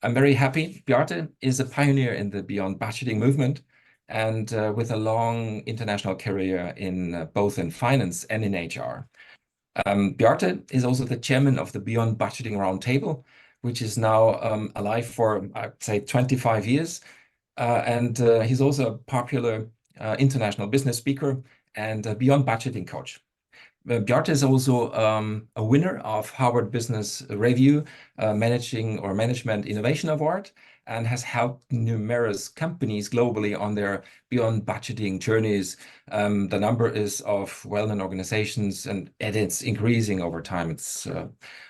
I'm very happy. Bjarte is a pioneer in the beyond budgeting movement and with a long international career in both in finance and in HR. Bjarte is also the chairman of the Beyond Budgeting Roundtable, which is now alive for, I'd say, 25 years. And he's also a popular international business speaker and a beyond budgeting coach. Bjarte is also a winner of Harvard Business Review Management Innovation Award and has helped numerous companies globally on their beyond budgeting journeys. The number is of well-known organizations and it's increasing over time.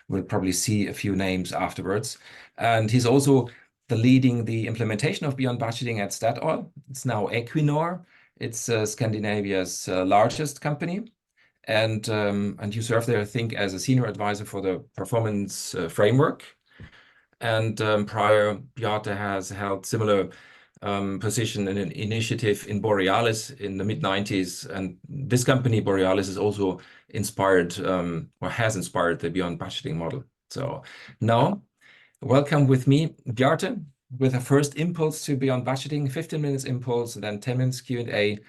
We'll probably see a few names afterwards. And he's also leading the implementation of beyond budgeting at Statoil. It's now Equinor. It's Scandinavia's largest company. And you serve there, I think, as a senior advisor for the performance framework. And prior, Bjarte has held similar position in an initiative in Borealis in the mid-90s. And this company, Borealis, is also inspired or has inspired the beyond budgeting model. So now, welcome with me, Bjarte, with a first impulse to beyond budgeting, 15 minutes impulse, then 10 minutes Q&A.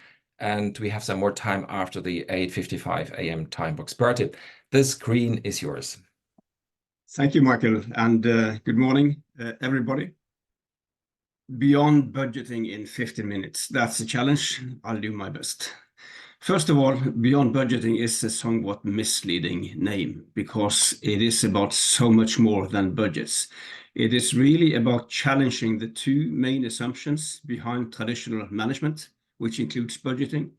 And we have some more time after the 8:55 a.m. time box. Bjarte, the screen is yours. Thank you, Michael, and good morning, everybody. Beyond budgeting in 15 minutes, that's a challenge. I'll do my best. First of all, beyond budgeting is a somewhat misleading name because it is about so much more than budgets. It is really about challenging the two main assumptions behind traditional management, which includes budgeting.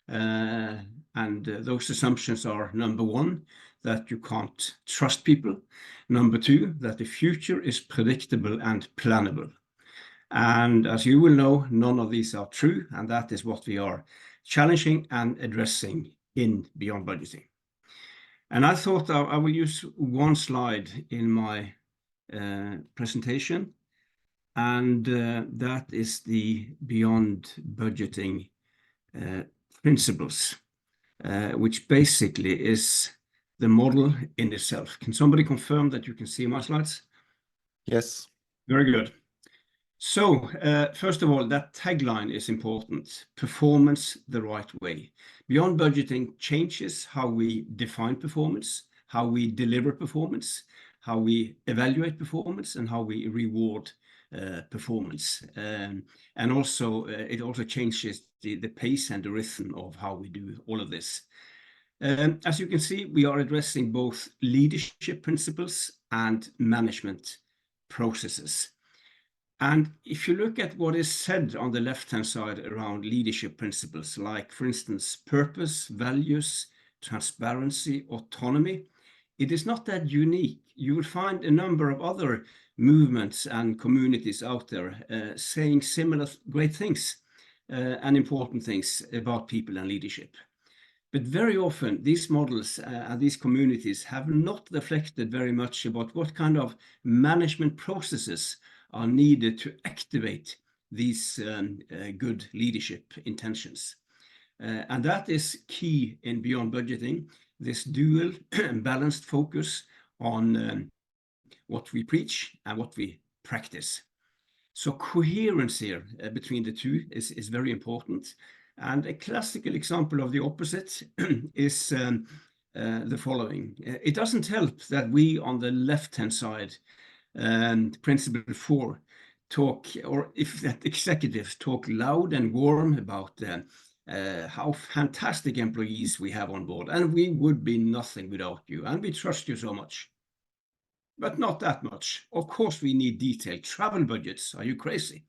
And those assumptions are, number one, that you can't trust people. Number two, that the future is predictable and plannable. And as you will know, none of these are true, and that is what we are challenging and addressing in Beyond Budgeting. And I thought I will use one slide in my presentation, and that is the Beyond Budgeting principles, which basically is the model in itself. Can somebody confirm that you can see my slides? Yes. Very good. So first of all, that tagline is important: performance the right way. Beyond budgeting changes how we define performance, how we deliver performance, how we evaluate performance, and how we reward performance. And also, it also changes the pace and the rhythm of how we do all of this. As you can see, we are addressing both leadership principles and management processes. And if you look at what is said on the left-hand side around leadership principles, like, for instance, purpose, values, transparency, autonomy, it is not that unique. You will find a number of other movements and communities out there saying similar great things and important things about people and leadership. But very often, these models and these communities have not reflected very much about what kind of management processes are needed to activate these good leadership intentions. And that is key in Beyond Budgeting, this dual balanced focus on what we preach and what we practice. So coherence here between the two is very important. And a classical example of the opposite is the following. It doesn't help that we on the left-hand side, principle 4, talk, or if that executives talk loud and warm about how fantastic employees we have on board, and we would be nothing without you, and we trust you so much. But not that much. Of course, we need detailed travel budgets. Are you crazy?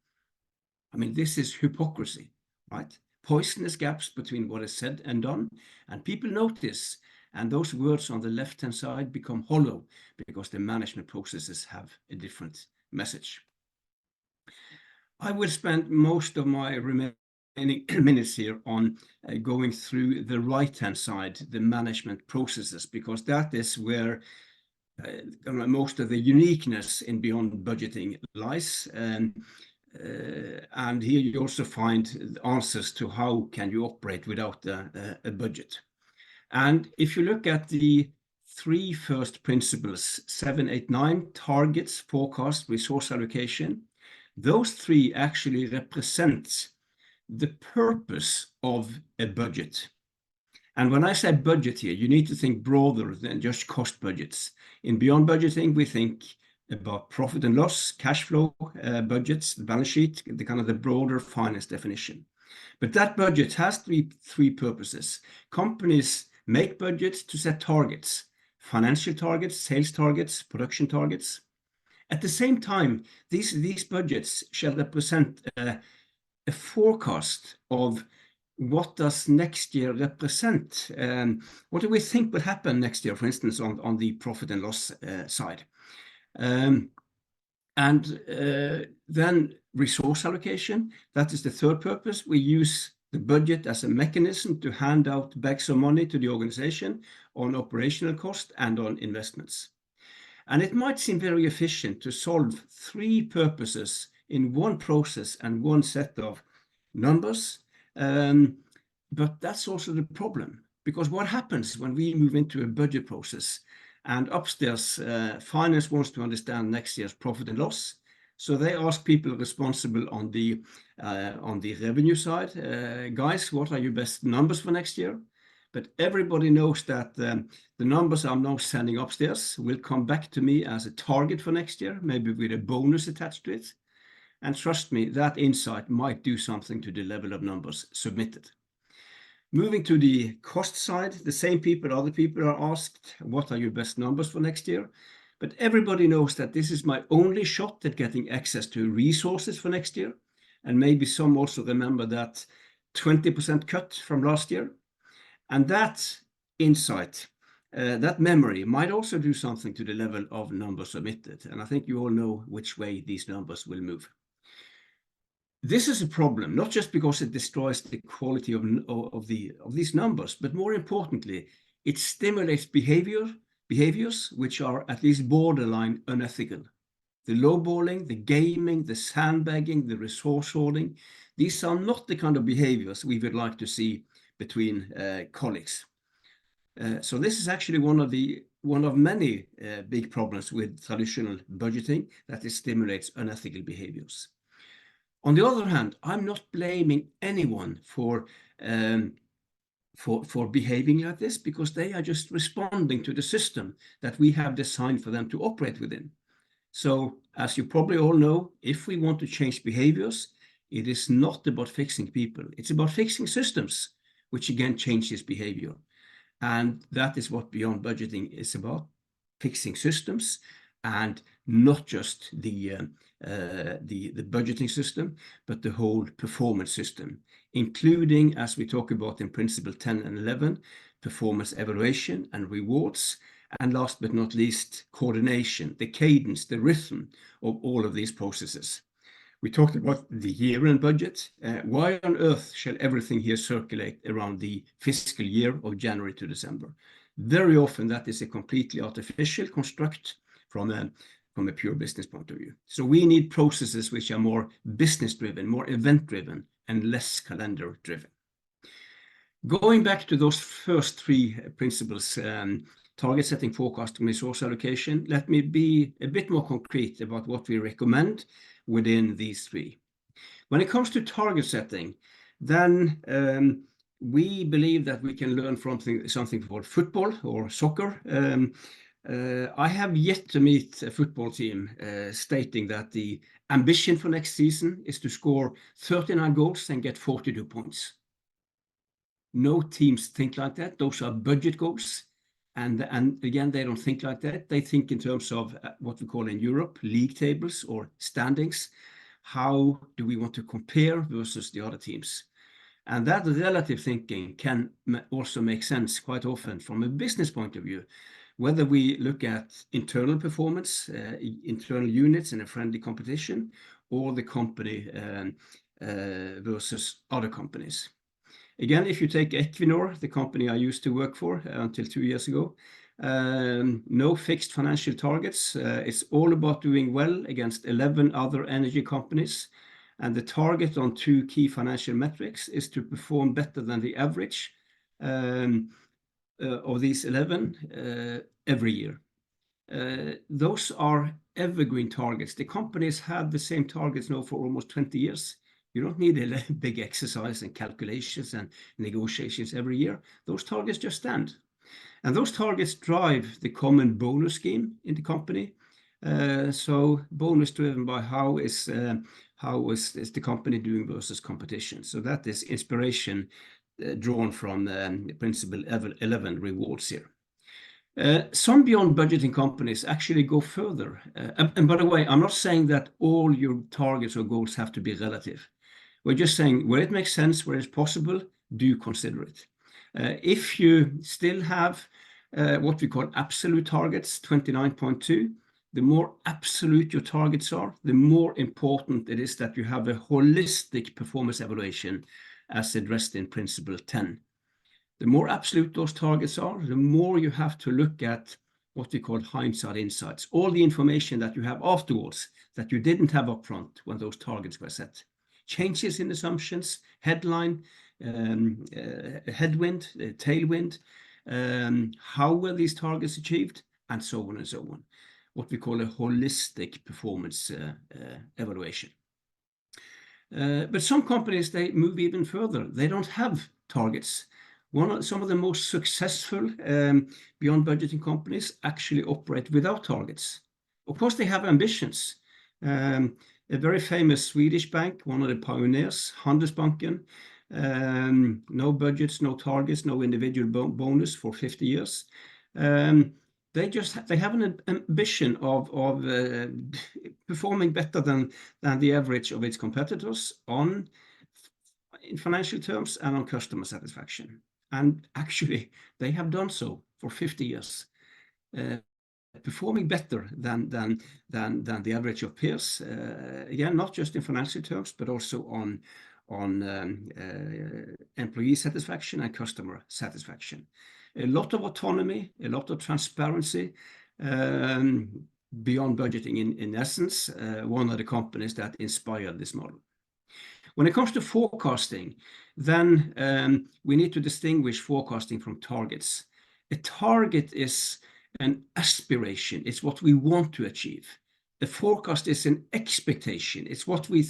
I mean, this is hypocrisy, right? Poisonous gaps between what is said and done, and people notice, and those words on the left-hand side become hollow because the management processes have a different message. I will spend most of my remaining minutes here on going through the right-hand side, the management processes, because that is where most of the uniqueness in Beyond Budgeting lies. And here you also find answers to how can you operate without a budget. And if you look at the three first principles, 7, 8, 9, targets, forecast, resource allocation. Those three actually represent the purpose of a budget. And when I say budget here, you need to think broader than just cost budgets. In beyond budgeting, we think about profit and loss, cash flow budgets, the balance sheet, the kind of the broader finance definition. But that budget has three purposes. Companies make budgets to set targets, financial targets, sales targets, production targets. At the same time, these budgets shall represent a forecast of what does next year represent. What do we think will happen next year, for instance, on the profit and loss side? Then resource allocation, that is the third purpose. We use the budget as a mechanism to hand out bags of money to the organization on operational cost and on investments. And it might seem very efficient to solve three purposes in one process and one set of numbers. But that's also the problem, because what happens when we move into a budget process and upstairs finance wants to understand next year's profit and loss? So they ask people responsible on the revenue side, guys, what are your best numbers for next year? But everybody knows that the numbers I'm now sending upstairs will come back to me as a target for next year, maybe with a bonus attached to it. And trust me, that insight might do something to the level of numbers submitted. Moving to the cost side, the same people, other people are asked, what are your best numbers for next year? But everybody knows that this is my only shot at getting access to resources for next year. And maybe some also remember that 20% cut from last year. And that insight, that memory might also do something to the level of numbers submitted. And I think you all know which way these numbers will move. This is a problem, not just because it destroys the quality of these numbers, but more importantly, it stimulates behaviors which are at least borderline unethical. The lowballing, the gaming, the sandbagging, the resource hoarding, these are not the kind of behaviors we would like to see between colleagues. So this is actually one of many big problems with traditional budgeting, that it stimulates unethical behaviors. On the other hand, I'm not blaming anyone for behaving like this, because they are just responding to the system that we have designed for them to operate within. So, as you probably all know, if we want to change behaviors, it is not about fixing people. It's about fixing systems, which again changes behavior. And that is what Beyond Budgeting is about, fixing systems, and not just the budgeting system, but the whole performance system, including, as we talk about in Principle 10 and 11, performance evaluation and rewards, and last but not least, coordination, the cadence, the rhythm of all of these processes. We talked about the year-end budget. Why on earth shall everything here circulate around the fiscal year of January to December? Very often that is a completely artificial construct from a pure business point of view. So we need processes which are more business-driven, more event-driven, and less calendar-driven. Going back to those first three principles, target setting, forecast, and resource allocation, let me be a bit more concrete about what we recommend within these three. When it comes to target setting, then we believe that we can learn from something called football or soccer. I have yet to meet a football team stating that the ambition for next season is to score 39 goals and get 42 points. No teams think like that. Those are budget goals. And again, they don't think like that. They think in terms of what we call in Europe, league tables or standings. How do we want to compare versus the other teams? And that relative thinking can also make sense quite often from a business point of view, whether we look at internal performance, internal units in a friendly competition, or the company versus other companies. Again, if you take Equinor, the company I used to work for until 2 years ago, no fixed financial targets. It's all about doing well against 11 other energy companies. And the target on 2 key financial metrics is to perform better than the average of these 11 every year. Those are evergreen targets. The companies had the same targets now for almost 20 years. You don't need a big exercise and calculations and negotiations every year. Those targets just stand. And those targets drive the common bonus scheme in the company. So bonus driven by how is the company doing versus competition. So that is inspiration drawn from Principle 11 rewards here. Some beyond budgeting companies actually go further. And by the way, I'm not saying that all your targets or goals have to be relative. We're just saying where it makes sense, where it's possible, do consider it. If you still have what we call absolute targets, 29.2, the more absolute your targets are, the more important it is that you have a holistic performance evaluation as addressed in Principle 10. The more absolute those targets are, the more you have to look at what we call hindsight insights, all the information that you have afterwards that you didn't have upfront when those targets were set. Changes in assumptions, headline, headwind, tailwind, how were these targets achieved, and so on and so on. What we call a holistic performance evaluation. But some companies, they move even further. They don't have targets. Some of the most successful beyond budgeting companies actually operate without targets. Of course, they have ambitions. A very famous Swedish bank, one of the pioneers, Handelsbanken, no budgets, no targets, no individual bonus for 50 years. They have an ambition of performing better than the average of its competitors in financial terms and on customer satisfaction. And actually, they have done so for 50 years, performing better than the average of peers. Again, not just in financial terms, but also on employee satisfaction and customer satisfaction. A lot of autonomy, a lot of transparency, beyond budgeting in essence, one of the companies that inspired this model. When it comes to forecasting, then we need to distinguish forecasting from targets. A target is an aspiration. It's what we want to achieve. A forecast is an expectation. It's what we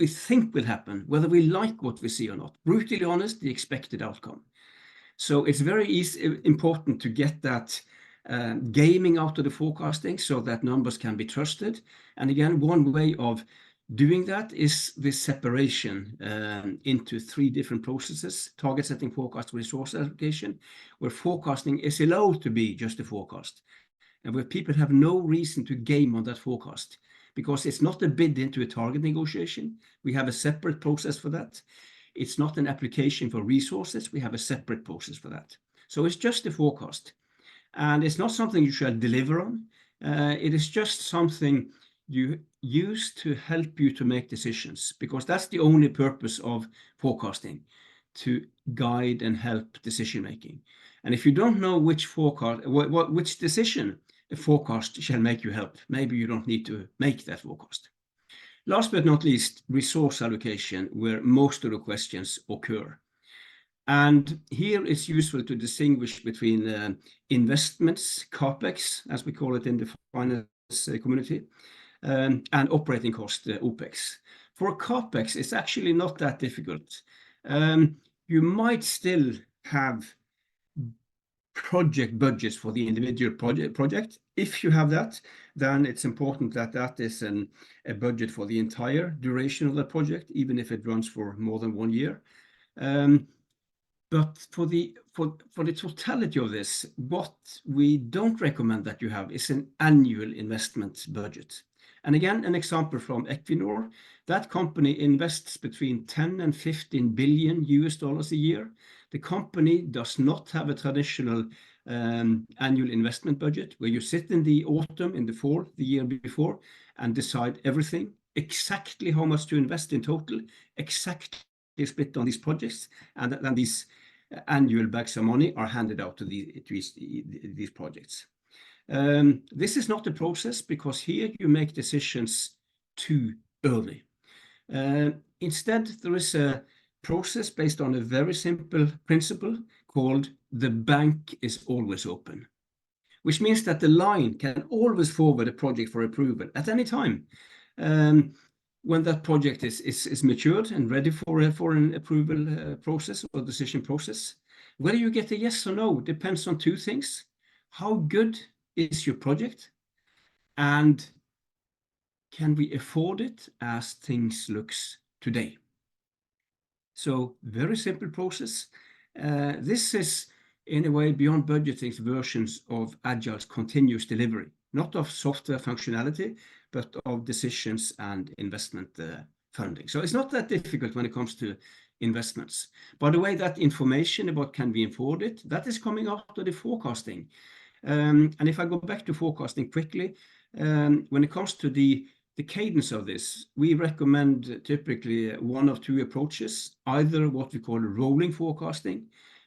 think will happen, whether we like what we see or not. Brutally honest, the expected outcome. So it's very important to get that gaming out of the forecasting so that numbers can be trusted. And again, one way of doing that is this separation into 3 different processes: target setting, forecast, resource allocation, where forecasting is allowed to be just a forecast, and where people have no reason to game on that forecast because it's not a bid into a target negotiation. We have a separate process for that. It's not an application for resources. We have a separate process for that. So it's just a forecast, and it's not something you shall deliver on. It is just something you use to help you to make decisions, because that's the only purpose of forecasting, to guide and help decision making. And if you don't know which decision a forecast shall make you help, maybe you don't need to make that forecast. Last but not least, resource allocation, where most of the questions occur. And here it's useful to distinguish between investments, CapEx, as we call it in the finance community, and operating cost, OpEx. For CapEx, it's actually not that difficult. You might still have project budgets for the individual project. If you have that, then it's important that that is a budget for the entire duration of the project, even if it runs for more than 1 year. But for the totality of this, what we don't recommend that you have is an annual investment budget. And again, an example from Equinor. That company invests between 10 and 15 billion US dollars a year. The company does not have a traditional annual investment budget where you sit in the autumn, in the fall, the year before, and decide everything, exactly how much to invest in total, exactly split on these projects, and then these annual bags of money are handed out to these projects. This is not the process, because here you make decisions too early. Instead, there is a process based on a very simple principle called the bank is always open. which means that the line can always forward a project for approval at any time. When that project is matured and ready for an approval process or decision process. Whether you get a yes or no depends on two things. How good is your project? And can we afford it as things looks today? So very simple process. This is in a way beyond budgeting's versions of Agile's continuous delivery, not of software functionality, but of decisions and investment funding. So it's not that difficult when it comes to investments. By the way, that information about can we afford it, that is coming out of the forecasting. And if I go back to forecasting quickly, when it comes to the cadence of this, we recommend typically one of two approaches, either what we call rolling forecasting,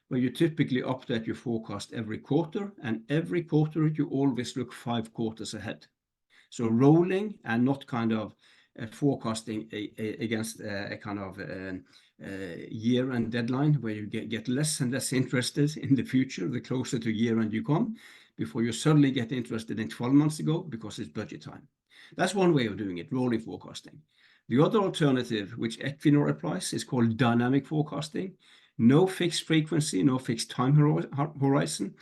where you typically update your forecast every quarter, and every quarter you always look 5 quarters ahead. So rolling and not kind of forecasting against a kind of year-end deadline where you get less and less interested in the future the closer to year-end you come, before you suddenly get interested in 12 months ago because it's budget time. That's one way of doing it, rolling forecasting. The other alternative, which Equinor applies, is called dynamic forecasting. No fixed frequency, no fixed time horizon.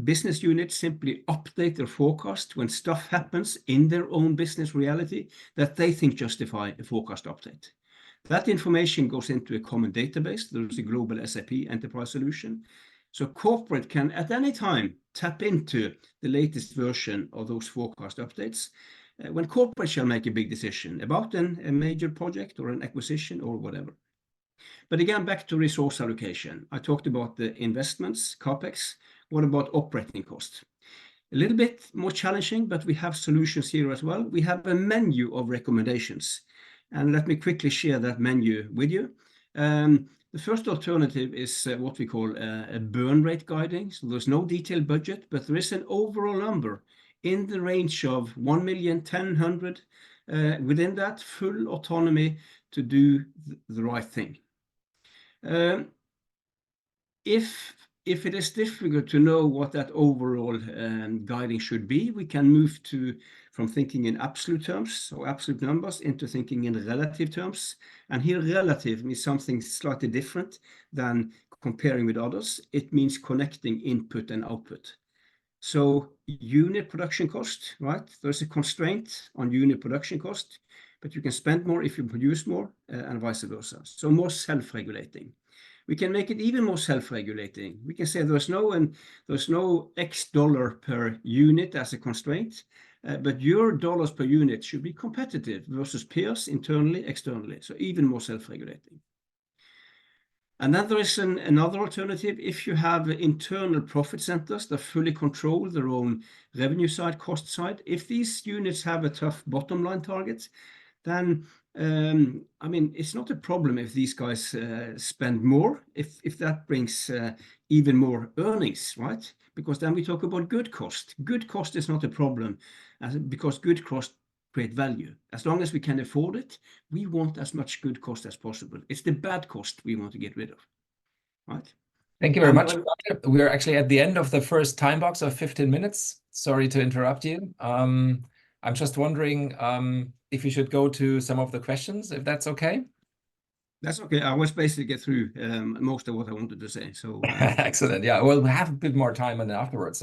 Business units simply update their forecast when stuff happens in their own business reality that they think justify a forecast update. That information goes into a common database. There's a global SAP enterprise solution. So corporate can at any time tap into the latest version of those forecast updates when corporate shall make a big decision about a major project or an acquisition or whatever. But again, back to resource allocation. I talked about the investments, CapEx. What about operating costs? A little bit more challenging, but we have solutions here as well. We have a menu of recommendations, and let me quickly share that menu with you. The first alternative is what we call a burn rate guiding. So there's no detailed budget, but there is an overall number in the range of 1 million, 10, within that, full autonomy to do the right thing. If it is difficult to know what that overall guiding should be, we can move from thinking in absolute terms or absolute numbers into thinking in relative terms. And here relative means something slightly different than comparing with others. It means connecting input and output. So unit production cost, right? There's a constraint on unit production cost, but you can spend more if you produce more and vice versa. So more self-regulating. We can make it even more self-regulating. We can say there's no X dollar per unit as a constraint, but your dollars per unit should be competitive versus peers internally, externally. So even more self-regulating. And then there is another alternative. If you have internal profit centers that fully control their own revenue side, cost side, if these units have a tough bottom line target, then I mean, it's not a problem if these guys spend more, if that brings even more earnings, right? Because then we talk about good cost. Good cost is not a problem because good cost create value. As long as we can afford it, we want as much good cost as possible. It's the bad cost we want to get rid of, right? Thank you very much. We are actually at the end of the first time box of 15 minutes. Sorry to interrupt you. I'm just wondering if you should go to some of the questions, if that's okay. That's okay. I was basically get through most of what I wanted to say. So excellent. Yeah, well, we have a bit more time on afterwards.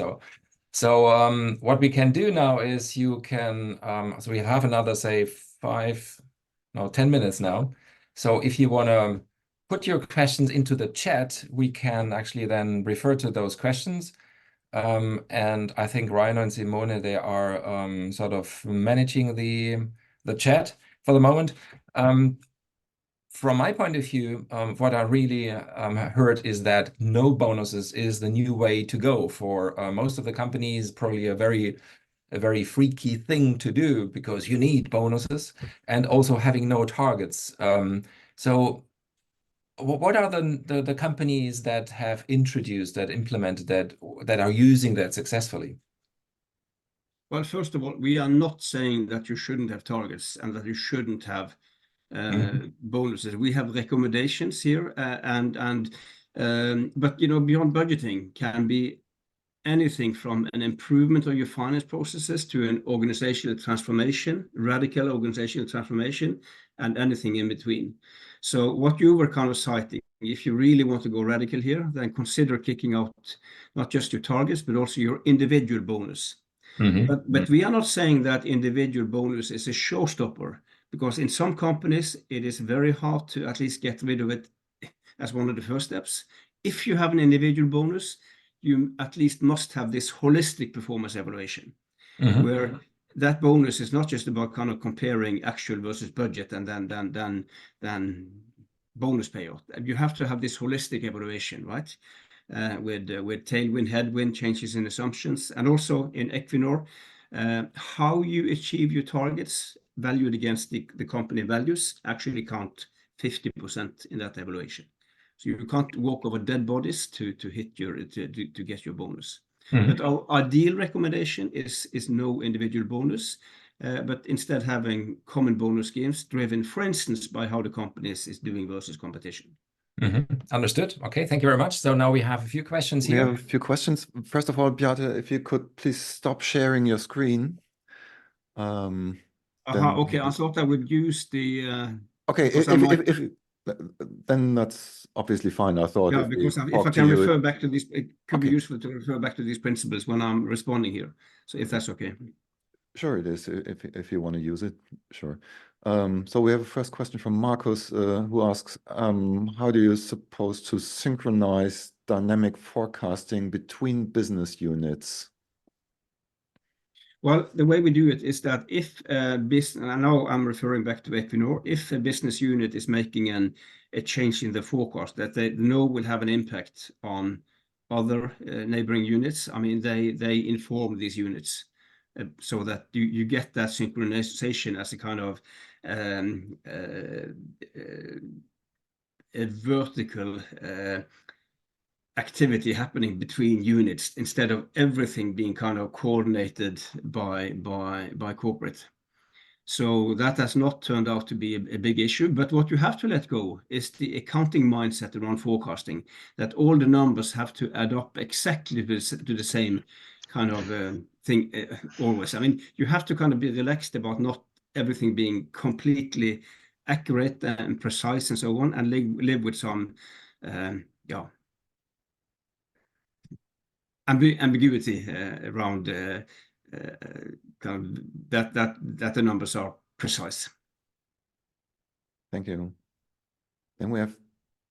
So what we can do now is you can, so we have another, say, 10 minutes now. So if you want to put your questions into the chat, we can actually then refer to those questions. And I think Rhino and Simone, they are sort of managing the chat for the moment. From my point of view, what I really heard is that no bonuses is the new way to go for most of the companies. Probably a very freaky thing to do because you need bonuses, and also having no targets. So what are the companies that have introduced, that implemented that are using that successfully? Well, first of all, we are not saying that you shouldn't have targets and that you shouldn't have bonuses. We have recommendations here, but you know, beyond budgeting can be anything from an improvement of your finance processes to an organizational transformation, radical organizational transformation, and anything in between. So what you were kind of citing, if you really want to go radical here, then consider kicking out not just your targets, but also your individual bonus. But we are not saying that individual bonus is a showstopper, because in some companies, it is very hard to at least get rid of it as one of the first steps. If you have an individual bonus, you at least must have this holistic performance evaluation, where that bonus is not just about kind of comparing actual versus budget and then bonus payout. You have to have this holistic evaluation, right? With tailwind, headwind, changes in assumptions, and also in Equinor, how you achieve your targets valued against the company values actually count 50% in that evaluation. So you can't walk over dead bodies to hit to get your bonus. But our ideal recommendation is no individual bonus, but instead having common bonus schemes driven, for instance, by how the company is doing versus competition. Understood. Okay, thank you very much. So now we have a few questions here. We have a few questions. First of all, Bjarte, if you could please stop sharing your screen. Okay, I thought I would use the. Okay, then that's obviously fine. I thought because if I can refer back to this, it could be useful to refer back to these principles when I'm responding here. So if that's okay. Sure, it is. If you want to use it, sure. So we have a first question from Marcus, who asks, how do you suppose to synchronize dynamic forecasting between business units? Well, the way we do it is that if business, and I know I'm referring back to Equinor, if a business unit is making a change in the forecast that they know will have an impact on other neighboring units, I mean, they inform these units so that you get that synchronization as a kind of a vertical activity happening between units instead of everything being kind of coordinated by corporate. So that has not turned out to be a big issue. But what you have to let go is the accounting mindset around forecasting, that all the numbers have to add up exactly to the same kind of thing always. I mean, you have to kind of be relaxed about not everything being completely accurate and precise and so on, and live with some ambiguity around kind of that the numbers are precise. Thank you. Then we have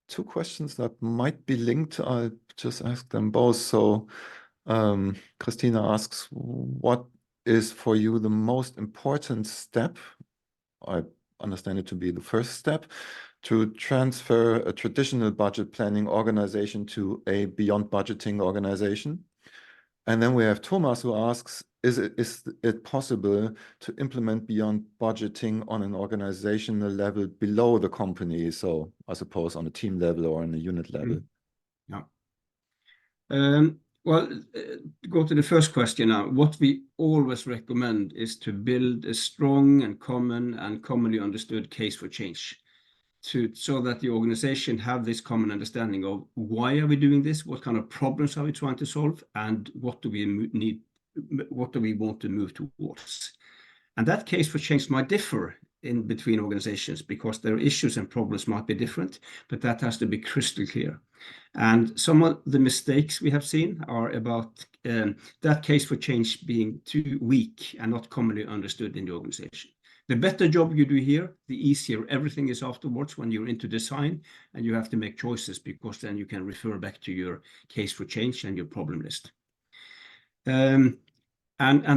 two questions that might be linked. I'll just ask them both. So Christina asks, what is for you the most important step? I understand it to be the first step to transfer a traditional budget planning organization to a beyond budgeting organization. And then we have Thomas, who asks, is it possible to implement beyond budgeting on an organizational level below the company? So I suppose on a team level or on a unit level. Yeah. Well, go to the first question now. What we always recommend is to build a strong and commonly understood case for change, so that the organization have this common understanding of why are we doing this, what kind of problems are we trying to solve, and what do we need, what do we want to move towards. And that case for change might differ in between organizations because their issues and problems might be different, but that has to be crystal clear. And some of the mistakes we have seen are about that case for change being too weak and not commonly understood in the organization. The better job you do here, the easier everything is afterwards when you're into design and you have to make choices, because then you can refer back to your case for change and your problem list. And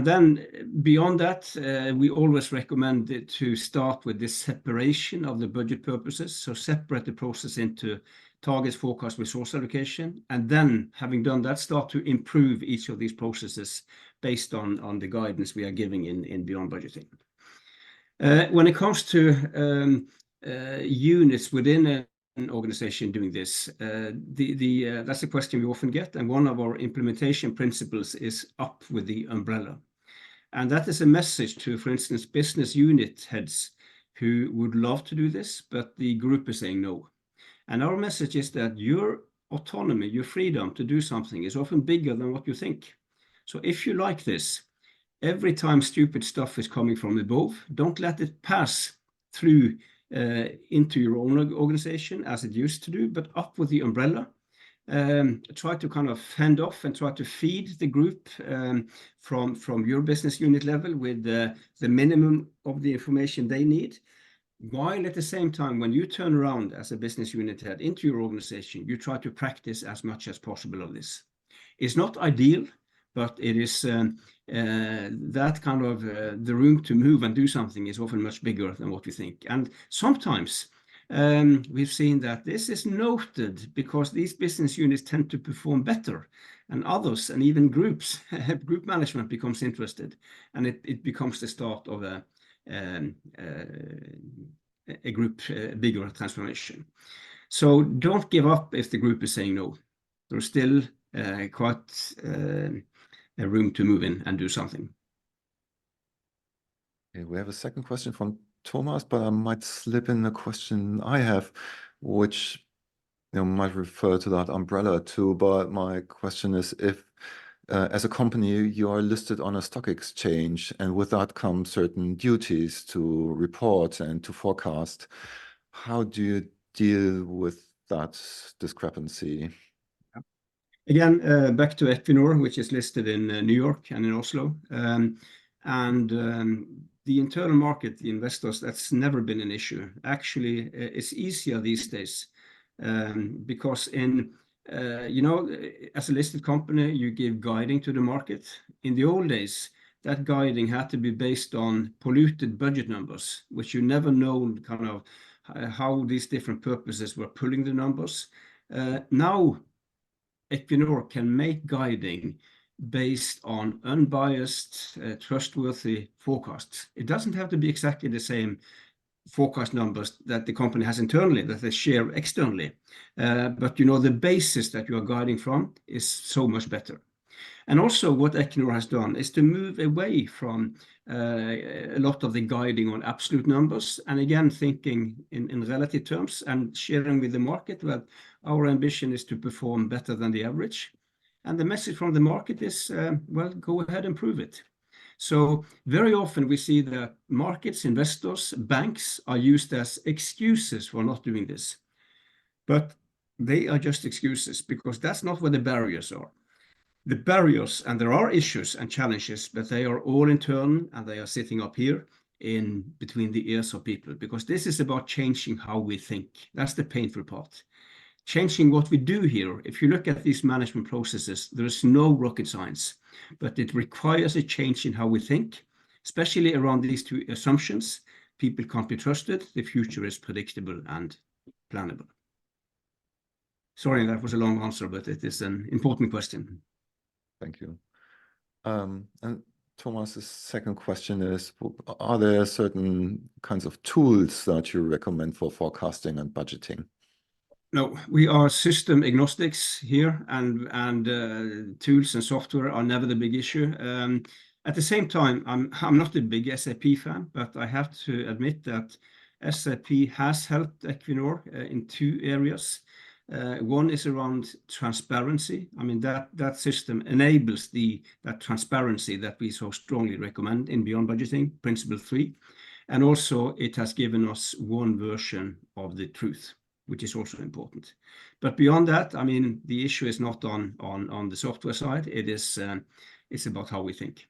then beyond that, we always recommend to start with this separation of the budget purposes. So separate the process into targets, forecast, resource allocation, and then having done that, start to improve each of these processes based on the guidance we are giving in beyond budgeting. When it comes to units within an organization doing this, that's a question we often get, and one of our implementation principles is up with the umbrella. And that is a message to, for instance, business unit heads who would love to do this, but the group is saying no. And our message is that your autonomy, your freedom to do something is often bigger than what you think. So if you like this, every time stupid stuff is coming from above, don't let it pass through into your own organization as it used to do, but up with the umbrella. Try to kind of fend off and try to feed the group from your business unit level with the minimum of the information they need. While at the same time, when you turn around as a business unit head into your organization, you try to practice as much as possible of this. It's not ideal, but it is that kind of the room to move and do something is often much bigger than what we think. And sometimes we've seen that this is noted because these business units tend to perform better, and others and even groups, group management becomes interested, and it becomes the start of a group bigger transformation. So don't give up if the group is saying no. There's still quite a room to move in and do something. Okay, we have a second question from Thomas, but I might slip in a question I have, which might refer to that umbrella too. But my question is, if as a company you are listed on a stock exchange, and with that come certain duties to report and to forecast, how do you deal with that discrepancy? Again, back to Equinor, which is listed in New York and in Oslo. The internal market, the investors, that's never been an issue. Actually, it's easier these days because as a listed company, you give guiding to the market. In the old days, that guiding had to be based on polluted budget numbers, which you never know kind of how these different purposes were pulling the numbers. Now, Equinor can make guiding based on unbiased, trustworthy forecasts. It doesn't have to be exactly the same forecast numbers that the company has internally, that they share externally. But the basis that you are guiding from is so much better. And also what Equinor has done is to move away from a lot of the guiding on absolute numbers, and again, thinking in relative terms and sharing with the market that our ambition is to perform better than the average. And the message from the market is, well, go ahead and prove it. So very often we see that markets, investors, banks are used as excuses for not doing this. But they are just excuses, because that's not where the barriers are. The barriers, and there are issues and challenges, but they are all internal, and they are sitting up here in between the ears of people, because this is about changing how we think. That's the painful part. Changing what we do here. If you look at these management processes, there is no rocket science, but it requires a change in how we think, especially around these two assumptions. People can't be trusted. The future is predictable and plannable. Sorry, that was a long answer, but it is an important question. Thank you. And Thomas's second question is, are there certain kinds of tools that you recommend for forecasting and budgeting? No, we are system agnostics here, and tools and software are never the big issue. At the same time, I'm not a big SAP fan, but I have to admit that SAP has helped Equinor in two areas. One is around transparency. I mean, that system enables that transparency that we so strongly recommend in Beyond Budgeting, Principle 3. And also it has given us one version of the truth, which is also important. But beyond that, I mean, the issue is not on the software side. It's about how we think.